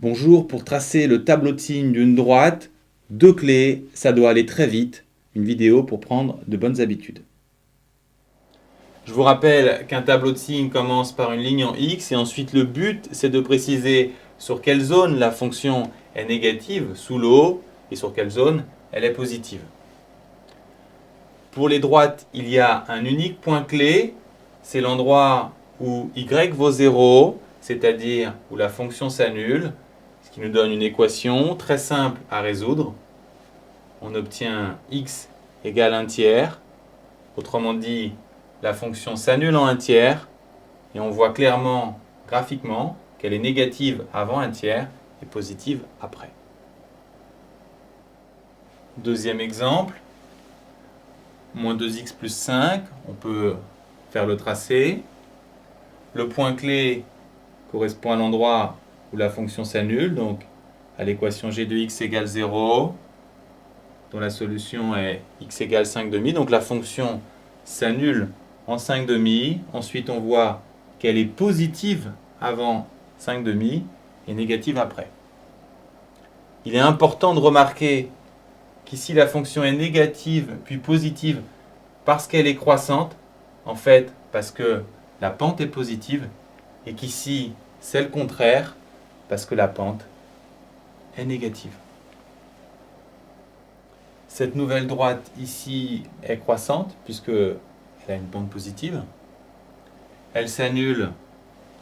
Bonjour, pour tracer le tableau de signes d'une droite, deux clés, ça doit aller très vite. Une vidéo pour prendre de bonnes habitudes. Je vous rappelle qu'un tableau de signes commence par une ligne en X et ensuite le but c'est de préciser sur quelle zone la fonction est négative sous le haut et sur quelle zone elle est positive. Pour les droites, il y a un unique point clé, c'est l'endroit où y vaut 0, c'est-à-dire où la fonction s'annule, ce qui nous donne une équation très simple à résoudre. On obtient x égale 1 tiers, autrement dit, la fonction s'annule en 1 tiers, et on voit clairement, graphiquement, qu'elle est négative avant 1 tiers et positive après. Deuxième exemple, moins 2x plus 5, on peut faire le tracé. Le point clé correspond à l'endroit où la fonction s'annule, donc à l'équation g de x égale 0, dont la solution est x égale 5 demi. Donc la fonction s'annule en 5 demi. Ensuite, on voit qu'elle est positive avant 5 demi et négative après. Il est important de remarquer qu'ici la fonction est négative puis positive parce qu'elle est croissante, en fait parce que la pente est positive, et qu'ici c'est le contraire parce que la pente est négative. Cette nouvelle droite ici est croissante puisqu'elle a une pente positive. Elle s'annule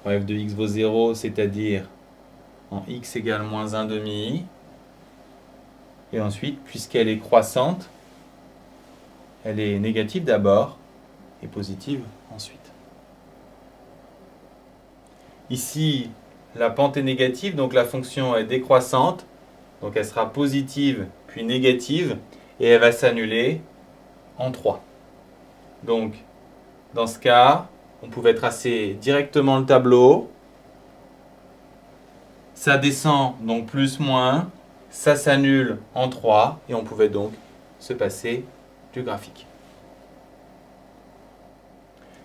quand f de x vaut 0, c'est-à-dire en x égale moins 1 demi. Et ensuite, puisqu'elle est croissante, elle est négative d'abord et positive ensuite. Ici, la pente est négative, donc la fonction est décroissante. Donc elle sera positive puis négative et elle va s'annuler en 3. Donc, dans ce cas, on pouvait tracer directement le tableau. Ça descend, donc plus, moins. Ça s'annule en 3 et on pouvait donc se passer du graphique.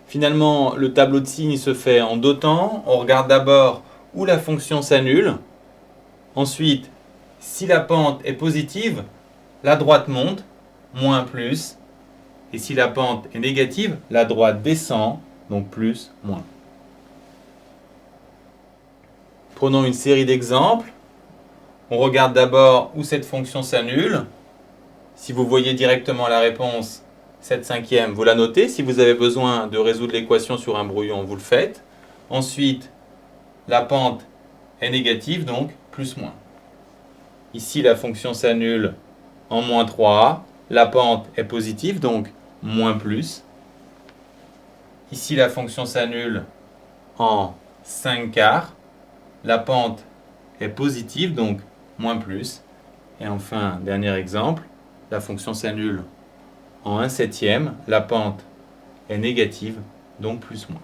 Finalement, le tableau de signes se fait en deux temps. On regarde d'abord où la fonction s'annule. Ensuite, si la pente est positive, la droite monte, moins, plus. Et si la pente est négative, la droite descend, donc plus, moins. Prenons une série d'exemples. On regarde d'abord où cette fonction s'annule. Si vous voyez directement la réponse, 7/5, vous la notez. Si vous avez besoin de résoudre l'équation sur un brouillon, vous le faites. Ensuite, la pente est négative, donc plus, moins. Ici, la fonction s'annule en moins 3. La pente est positive, donc moins, plus. Ici, la fonction s'annule en 5/4. La pente est positive, donc moins, plus. Et enfin, dernier exemple, la fonction s'annule en 1/7. La pente est négative, donc plus, moins.